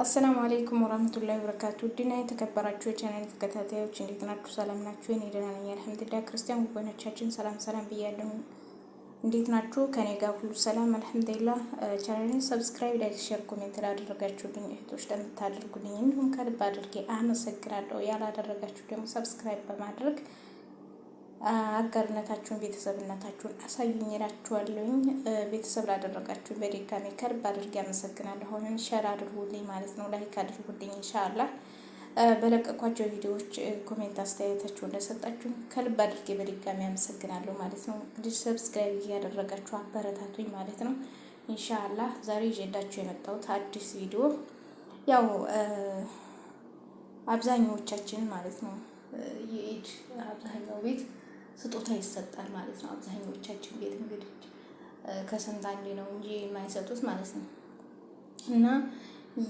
አሰላሙ አለይኩም ወራህመቱላሂ ወበረካቱ። ዲና የተከበራችሁ የቻናል ተከታታዮች እንዴት ናችሁ? ሰላም ናችሁ? እኔ ደህና ነኝ አልሐምዱሊላህ። ክርስቲያን ወገኖቻችን ሰላም ብያለሁ። እንዴት ናችሁ? ከኔ ጋር ሁሉ ሰላም አልሐምዱሊላህ። ቻናሌን ሰብስክራይብ፣ ላይክ፣ ሼር፣ ኮሜንት ላደረጋችሁልኝ እህቶች ለምታደርጉልኝ እንዲሁም ከልብ አድርጌ አመሰግናለሁ። ያላደረጋችሁ ደግሞ ሰብስክራይብ በማድረግ አጋርነታችሁን ቤተሰብነታችሁን አሳዩኝ እላችኋለሁኝ። ቤተሰብ ላደረጋችሁ በድጋሚ ከልብ አድርጌ አመሰግናለሁ። አሁንም ሸር አድርጉልኝ ማለት ነው፣ ላይክ አድርጉልኝ ኢንሻአላህ። በለቀኳቸው ቪዲዮዎች ኮሜንት አስተያየታችሁ እንደሰጣችሁ ከልብ አድርጌ በድጋሚ አመሰግናለሁ ማለት ነው። እንግዲህ ሰብስክራይብ እያደረጋችሁ አበረታቱኝ ማለት ነው ኢንሻአላህ። ዛሬ ይዤላችሁ የመጣሁት አዲስ ቪዲዮ ያው አብዛኞቻችን ማለት ነው የኢድ አብዛኛው ቤት ስጦታ ይሰጣል ማለት ነው። አብዛኞቻችን ቤት እንግዲህ ከስንት አንዴ ነው እንጂ የማይሰጡት ማለት ነው። እና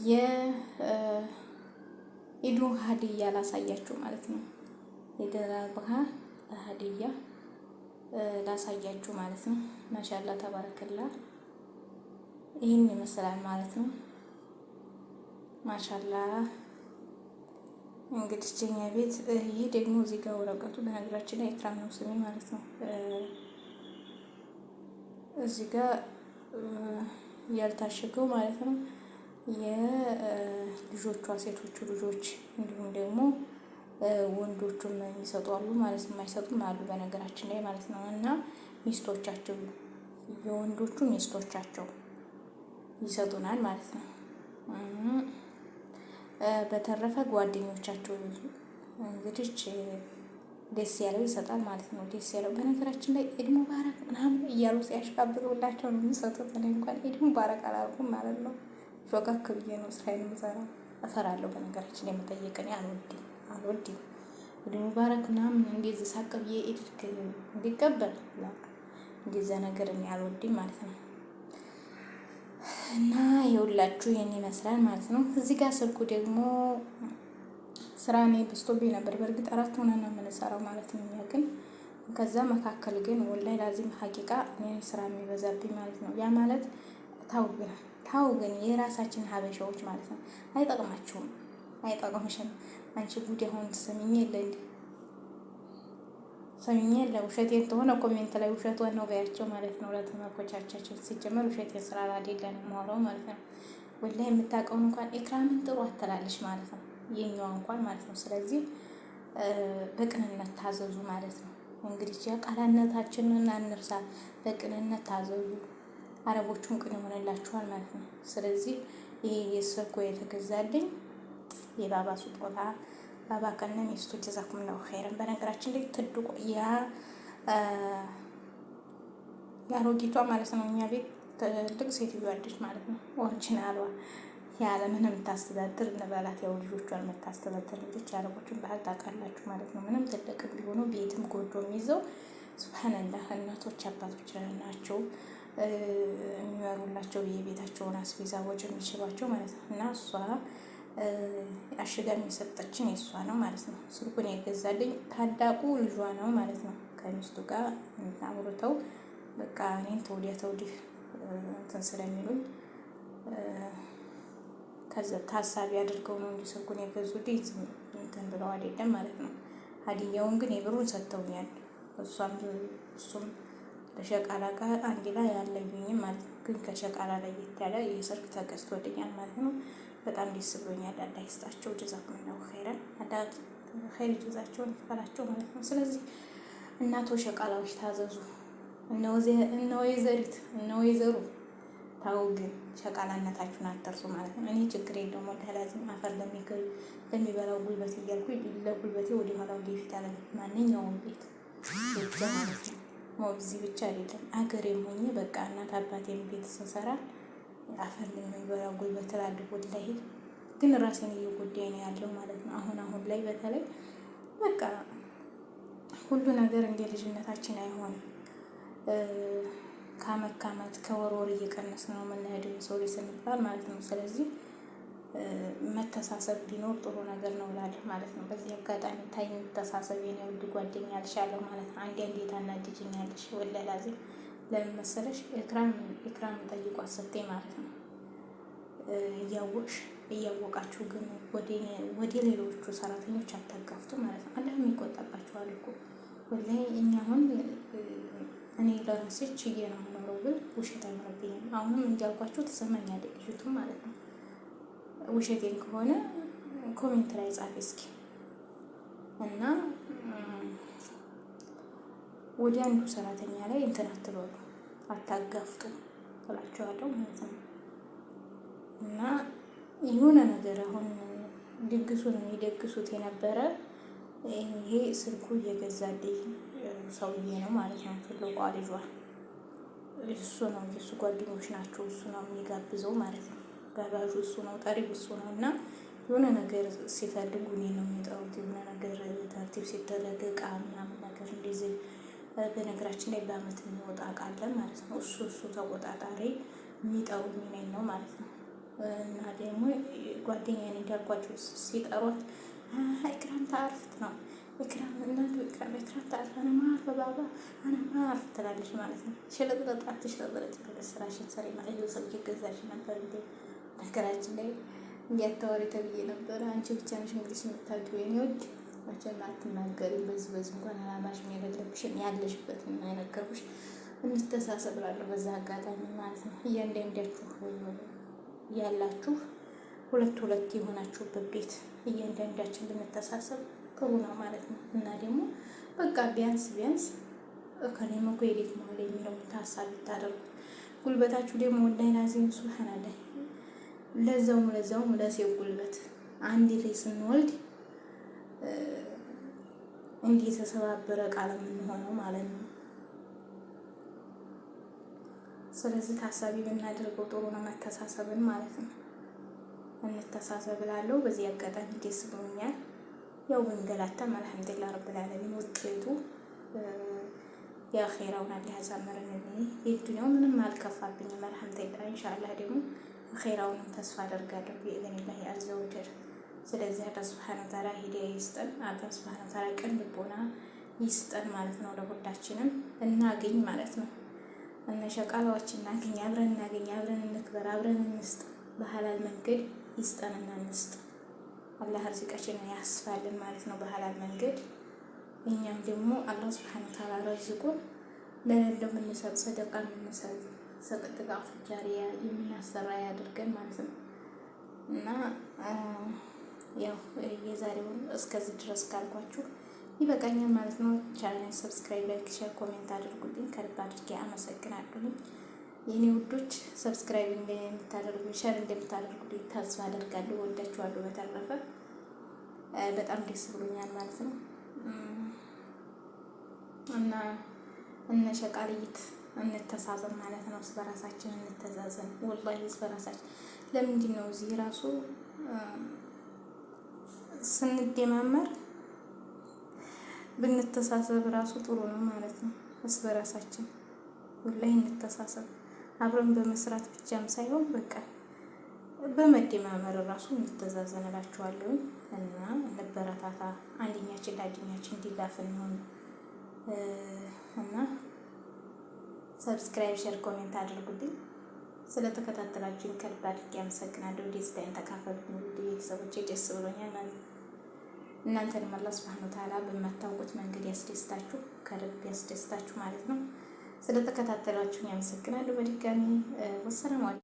የኢዱ ሀዲያ ላሳያችሁ ማለት ነው። የኢድ አድሃ ሀዲያ ላሳያችሁ ማለት ነው። ማሻአላ ተባረከላ ይህን ይመስላል ማለት ነው። ማሻአላ እንግዲህ እኛ ቤት ይሄ ደግሞ እዚህ ጋር ወረቀቱ በነገራችን ላይ ኢክራም ነው ስሜ ማለት ነው። እዚህ ጋር ያልታሸገው ማለት ነው የልጆቿ ሴቶቹ ልጆች እንዲሁም ደግሞ ወንዶቹም የሚሰጡ አሉ ማለት ነው፣ የማይሰጡም አሉ በነገራችን ላይ ማለት ነው። እና ሚስቶቻቸው የወንዶቹ ሚስቶቻቸው ይሰጡናል ማለት ነው። በተረፈ ጓደኞቻቸው እንግዲህ ደስ ያለው ይሰጣል ማለት ነው። ደስ ያለው በነገራችን ላይ ኢድ ሙባረክ ምናምን እያሉ ሲያሽቃብጡላቸው ነው የሚሰጡት። እኔ እንኳን ኢድ ሙባረክ አላልኩም ማለት ነው። ሾካክ ብዬ ነው ስራዬን የምሰራው። እፈራለሁ በነገራችን ላይ መጠየቅ እኔ አልወድም። ኢድ ሙባረክ ምናምን እንደዚህ ሳቅ ብዬ ኢድ እንዲቀበል እንደዛ ነገር እኔ አልወድም ማለት ነው። እና የሁላችሁ ይሄን ይመስላል ማለት ነው። እዚህ ጋር ስልኩ ደግሞ ስራ እኔ በስቶብኝ ነበር። በእርግጥ 4 ሆነን ነው የምንሰራው ማለት ነው እኛ ግን ከዛ መካከል ግን ወላሂ ላዚም ሀቂቃ እኔ ስራ የሚበዛብኝ ማለት ነው። ያ ማለት ታው ግን የራሳችን ሀበሻዎች ማለት ነው አይጠቅማችሁም፣ አይጠቅምሽም። አንቺ ጉድ አሁን ትሰሚኝ የለ እንዴ? ሰሚኝ የለ ውሸቴን ተሆነ ኮሜንት ላይ ውሸቷን ነው በያቸው ማለት ነው። ለተመልካቾቻችን ሲጀመር ውሸቴን ስራ አይደለም የማወራው ማለት ነው። ወላሂ የምታውቀውን እንኳን ኢክራምን ጥሩ አትላለች ማለት ነው፣ የኛዋ እንኳን ማለት ነው። ስለዚህ በቅንነት ታዘዙ ማለት ነው። እንግዲህ ቃላነታችንን አንርሳ፣ በቅንነት ታዘዙ። አረቦቹን ቅን ይሆንላችኋል ማለት ነው። ስለዚህ ይሄ የስልኩ የተገዛልኝ የባባ ስጦታ ባባ ከነ ሚስቱ ጀዛኩም ነው ኸይረን። በነገራችን ላይ ትልቁ ያሮጊቷ ማለት ነው እኛ ቤት ትልቅ ሴትዮ አለች ማለት ነው። ኦሪጂናሏ ያለ ምንም ታስተዳድር እንበላት፣ ያው ልጆቿን የምታስተዳድር ልጆች ያረቦችን ባህል ታውቃላችሁ ማለት ነው። ምንም ትልቅ ቢሆኑ ቤትም ጎጆ የሚይዘው ሱብሃንአላህ እናቶች አባቶች ናቸው የሚመሩላቸው የቤታቸውን አስቤዛ ወጪ የሚችሏቸው ማለት ነው። እና እሷ አሽጋ የሚሰጠችን የእሷ ነው ማለት ነው። ስልኩን የገዛልኝ ታላቁ ልጇ ነው ማለት ነው። ከሚስቱ ጋር አውርተው በቃ እኔን ተወዲያ ተወዲህ እንትን ስለሚሉኝ ከዛ ታሳቢ አድርገው ነው እንጂ ስልኩን የገዙልኝ እንትን ብለው አይደለም ማለት ነው። ሀዲያውን ግን የብሩን ሰጥተውኛል። እሱም ከሸቃላ ጋር አንድ ላይ ያለዩኝም ማለት ነው። ግን ከሸቃላ ላይ ያለ የሰርግ ተገዝቶልኛል ማለት ነው። በጣም ደስ ብሎኛል። አላህ ይስጣቸው ጀዛኩሙላሁ ኸይረን። አላህ ኸይር ጀዛቸውን ይክፈላቸው ማለት ነው። ስለዚህ እናቶች ሸቃላዎች ታዘዙ። እነ ወይዘሪት እነ ወይዘሩ ታው ግን ሸቃላነታችሁን አትርሱ ማለት ነው። እኔ ችግር የለውም ወላሂ አፈር ለሚበላው ጉልበት እያልኩኝ ለጉልበቴ ወደ ኋላ ወደ ፊት አለ ማንኛውም ቤት ማለት ነው። እዚህ ብቻ አይደለም አገሬም ሆኜ በቃ እናት አባቴን ቤት ስሰራ አፈር ለሚበላው ጉልበት ላድርግ ወላሂ። ግን ራሴን እየጎዳኝ ነው ያለው ማለት ነው። አሁን ላይ በተለይ በቃ ሁሉ ነገር እንደ ልጅነታችን አይሆንም። ከአመት ከወር እየቀነስ ነው የምንሄደው የሰው ልጅ ስንባል ማለት ነው። ስለዚህ መተሳሰብ ቢኖር ጥሩ ነገር ነው እላለሁ ማለት ነው። በዚህ አጋጣሚ ታይ መተሳሰብ የኔ ውድ ጓደኛ ያልሻለሁ ማለት ነው። አንዴ ታናድጂኛለሽ ወላሂ ለምን መሰለሽ? ኢክራም ጠይቋት ስትይ ማለት ነው እያወቃችሁ ግን ወደ ሌሎቹ ሰራተኞች አታጋፍጡ ማለት ነው። አላህም ይቆጣባችኋል እኮ ወላሂ። እኛ አሁን እኔ ለራሴ ችዬ ነው የምኖረው፣ ግን ውሸት አይሆንብኝም። አሁንም እንዳልኳችሁ ትሰማኛለች ልጅቱ ማለት ነው። ውሸቴን ከሆነ ኮሜንት ላይ ጻፊ እስኪ እና ወደ አንዱ ሰራተኛ ላይ እንትን አትበሉ፣ አታጋፍጡ እላቸዋለሁ ማለት ነው። እና የሆነ ነገር አሁን ድግሱን የሚደግሱት የነበረ ይሄ ስልኩ እየገዛልኝ ሰውዬ ነው ማለት ነው። ትልቋ ልጇ እሱ ነው፣ የእሱ ጓደኞች ናቸው። እሱ ነው የሚጋብዘው ማለት ነው። ጋባዡ እሱ ነው፣ ጠሪው እሱ ነው። እና የሆነ ነገር ሲፈልጉ እኔ ነው የሚጠሩት። የሆነ ነገር ተርቲብ ሲደረግ እቃ ምናምን ነገር እንደዚህ። በነገራችን ላይ በአመት የሚወጣ እቃ አለ ማለት ነው። እሱ ተቆጣጣሪ የሚጠሩኝ እኔን ነው ማለት ነው። እና ደግሞ ጓደኛዬን እንዳልኳቸው ሲጠሯት ኢክራም ታርፍት ነው ኢክራም ታርፍ አነ ማርፍ ባባ አነ ማርፍ ትላለች ማለት ነው። ሽለጥለጥ አትሽለጥለጥ ስራሽን ሰሪ ማለት ነው። ሰው ይገዛሽ ነበር እንዴ? ነገራችን ላይ እንዲያታወሪ ተብዬ ነበረ። አንቺ ብቻ ነሽ እንግዲህ የምታውቂው የኔ ወድ መቼም አትናገሪም። በዚህ እንኳን አላማሽን የሌለብሽን ያለሽበትን አይነገርኩሽ። እንተሳሰብ እላለሁ በዛ አጋጣሚ ማለት ነው። እያንዳንዳችሁ ያላችሁ ሁለት የሆናችሁበት ቤት እያንዳንዳችን ብንተሳሰብ ጥሩ ነው ማለት ነው። እና ደግሞ በቃ ቢያንስ ከኔም እኮ የዴት መሆን የሚለውን ታሳቢ ብታደርጉት፣ ጉልበታችሁ ደግሞ ወላሂ ላዚም ሱብሃንአላህ ለዛውም ለሴው ጉልበት አንድ ላይ ስንወልድ እንዲህ የተሰባበረ ቃል የምንሆነው ማለት ነው። ስለዚህ ታሳቢ ብናደርገው ጥሩ ነው፣ መተሳሰብን ማለት ነው። እንተሳሰብ እላለሁ። በዚህ አጋጣሚ ደስ ብሎኛል። ያው መንገላታም አልሐምዱሊላህ ረብል ዓለሚን ውጤቱ የአኼራውን አላህ ያሳምረን። የዱንያው ምንም አልከፋብኝም አልሐምዱሊላህ። ኢንሻአላህ ደግሞ አኼራውንም ተስፋ አደርጋለሁ ቢኢዝኒላህ አዘ ወጀል። ስለዚህ አላህ ሱብሓነሁ ወተዓላ ሂዳያ ይስጠን። አላህ ሱብሓነሁ ወተዓላ ቅን ልቦና ይስጠን ማለት ነው። ለሁላችንም እናገኝ ማለት ነው። እነ ሸቃላዎች እናገኝ፣ አብረን እናገኝ፣ አብረን እንክበር፣ አብረን እንስጥ። በሐላል መንገድ ይስጠንና እንስጥ። አላህ ርዝቃችንን ያስፋልን ማለት ነው በሐላል መንገድ። እኛም ደግሞ አላህ ሱብሓነሁ ወተዓላ ረዝቁን ለሌለው የምንሰጥ ሰደቃ የምንሰጥ ሰቅጥቃ ፍጃሪያ የምናሰራ ያድርገን ማለት ነው። እና ያው የዛሬውን እስከዚህ ድረስ ካልኳችሁ ይበቃኛል ማለት ነው። ቻናሌን ሰብስክራይብ፣ ላይክ፣ ሼር፣ ኮሜንት አድርጉልኝ። ከልብ አድርጌ አመሰግናለሁ። የኔ ውዶች ሰብስክራይብ እንደምታደርጉ ሼር እንደምታደርጉልኝ ተስፋ አደርጋለሁ። ወዳችኋለሁ። በተረፈ በጣም ደስ ብሎኛል ማለት ነው። እና እነ ሸቃልይት እንተሳዘን ማለት ነው። በራሳችን እንተዛዘን። ወላሂ በራሳችን ለምንድን ነው እዚህ ራሱ ስንደማመር ብንተሳሰብ ራሱ ጥሩ ነው ማለት ነው። በራሳችን ወላሂ እንተሳሰብ። አብረን በመስራት ብቻም ሳይሆን በቃ በመደማመር ራሱ እንተዛዘን እላችኋለሁ። እና እንበረታታ፣ አንደኛችን ለአንደኛችን ድጋፍ እንሆን እና ሰብስክራይብ፣ ሼር፣ ኮሜንት አድርጉልኝ። ስለተከታተላችሁኝ ከልብ አድርጌ አመሰግናለሁ። ደስታዬን ተካፈሉኝ ቤተሰቦቼ፣ ደስ ብሎኛል ማለት ነው። እናንተንም አላህ ሱብሓነሁ ወተዓላ በማታውቁት መንገድ ያስደስታችሁ፣ ከልብ ያስደስታችሁ ማለት ነው። ስለተከታተላችሁኝ አመሰግናለሁ በድጋሚ። ወሰላሙ አለይኩም።